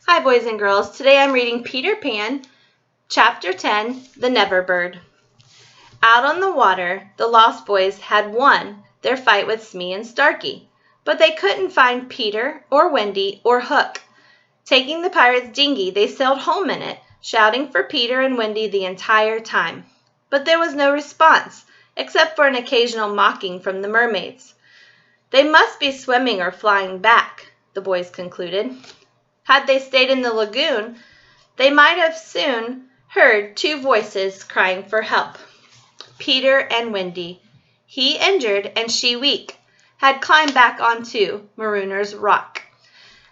Hi, boys and girls. Today I'm reading Peter Pan, Chapter 10, The Never Bird. Out on the water, the Lost Boys had won their fight with Smee and Starkey, but they couldn't find Peter or Wendy or Hook. Taking the pirates' dinghy, they sailed home in it, shouting for Peter and Wendy the entire time. But there was no response, except for an occasional mocking from the mermaids. They must be swimming or flying back, the boys concluded. Had they stayed in the lagoon, they might have soon heard two voices crying for help. Peter and Wendy, he injured and she weak, had climbed back onto Marooner's Rock.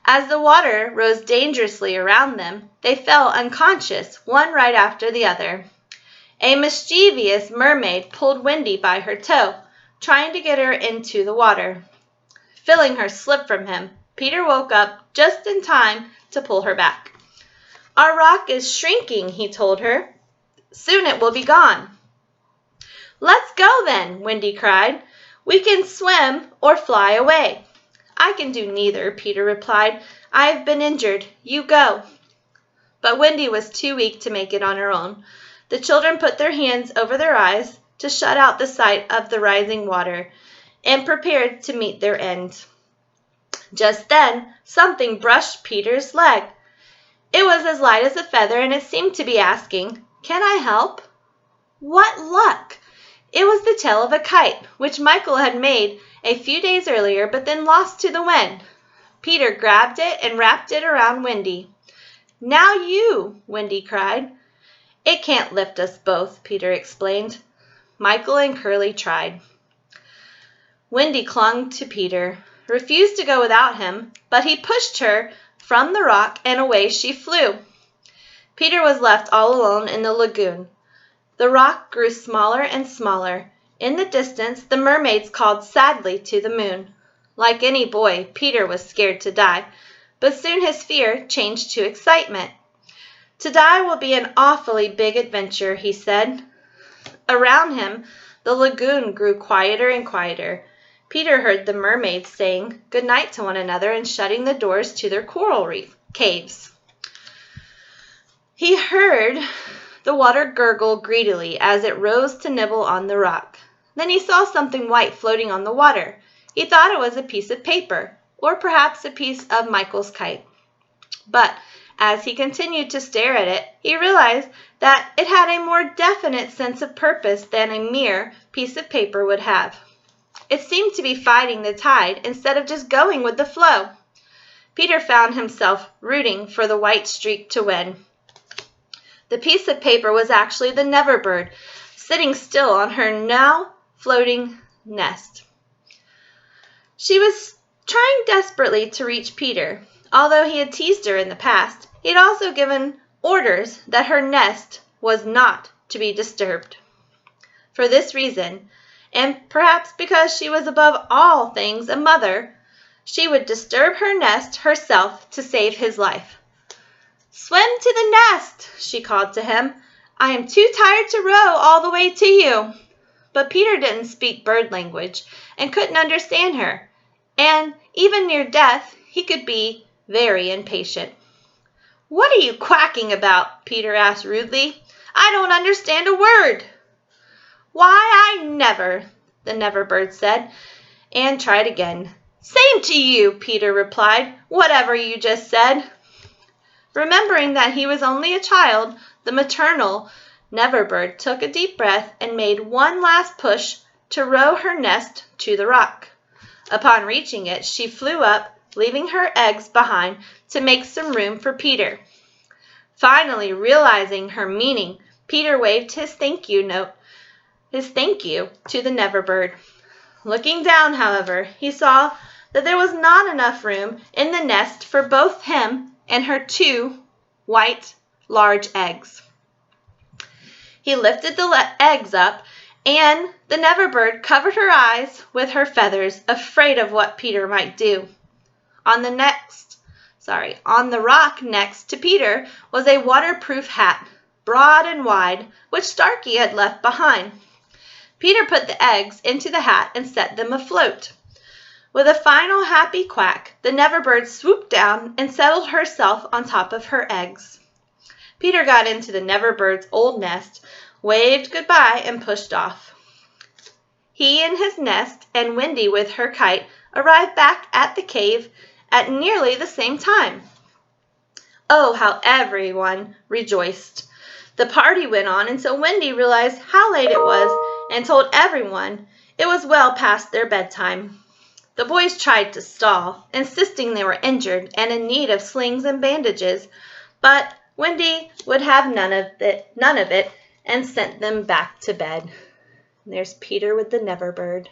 As the water rose dangerously around them, they fell unconscious, one right after the other. A mischievous mermaid pulled Wendy by her toe, trying to get her into the water. Feeling her slip from him, Peter woke up just in time to pull her back. "Our rock is shrinking," he told her. "Soon it will be gone." "Let's go then," Wendy cried. "We can swim or fly away." "I can do neither," Peter replied. "I have been injured. You go." But Wendy was too weak to make it on her own. The children put their hands over their eyes to shut out the sight of the rising water, and prepared to meet their end. Just then, something brushed Peter's leg. It was as light as a feather, and it seemed to be asking, "Can I help?" What luck! It was the tail of a kite, which Michael had made a few days earlier, but then lost to the wind. Peter grabbed it and wrapped it around Wendy. "Now you!" Wendy cried. "It can't lift us both," Peter explained. Michael and Curly tried. Wendy clung to Peter, refused to go without him, but he pushed her from the rock and away she flew. Peter was left all alone in the lagoon. The rock grew smaller and smaller. In the distance, the mermaids called sadly to the moon. Like any boy, Peter was scared to die, but soon his fear changed to excitement. "To die will be an awfully big adventure," he said. Around him, the lagoon grew quieter and quieter. Peter heard the mermaids saying good night to one another and shutting the doors to their coral reef caves. He heard the water gurgle greedily as it rose to nibble on the rock. Then he saw something white floating on the water. He thought it was a piece of paper, or perhaps a piece of Michael's kite. But as he continued to stare at it, he realized that it had a more definite sense of purpose than a mere piece of paper would have. It seemed to be fighting the tide instead of just going with the flow. Peter found himself rooting for the white streak to win. The piece of paper was actually the Never Bird, sitting still on her now floating nest. She was trying desperately to reach Peter. Although he had teased her in the past, he had also given orders that her nest was not to be disturbed. For this reason, and perhaps because she was above all things a mother, she would disturb her nest herself to save his life. "Swim to the nest," she called to him. "I am too tired to row all the way to you." But Peter didn't speak bird language and couldn't understand her, and even near death he could be very impatient. "What are you quacking about?" Peter asked rudely. "I don't understand a word." "Why, I never," the Never Bird said, and tried again. "Same to you," Peter replied, "whatever you just said." Remembering that he was only a child, the maternal Never Bird took a deep breath and made one last push to row her nest to the rock. Upon reaching it, she flew up, leaving her eggs behind to make some room for Peter. Finally realizing her meaning, Peter waved his thank you to the Never Bird. Looking down, however, he saw that there was not enough room in the nest for both him and her two white, large eggs. He lifted the eggs up, and the Never Bird covered her eyes with her feathers, afraid of what Peter might do. On the rock next to Peter was a waterproof hat, broad and wide, which Starkey had left behind. Peter put the eggs into the hat and set them afloat. With a final happy quack, the Never Bird swooped down and settled herself on top of her eggs. Peter got into the Never Bird's old nest, waved goodbye, and pushed off. He and his nest and Wendy with her kite arrived back at the cave at nearly the same time. Oh, how everyone rejoiced. The party went on until Wendy realized how late it was and told everyone it was well past their bedtime. The boys tried to stall, insisting they were injured and in need of slings and bandages, but Wendy would have none of it and sent them back to bed. There's Peter with the Never Bird.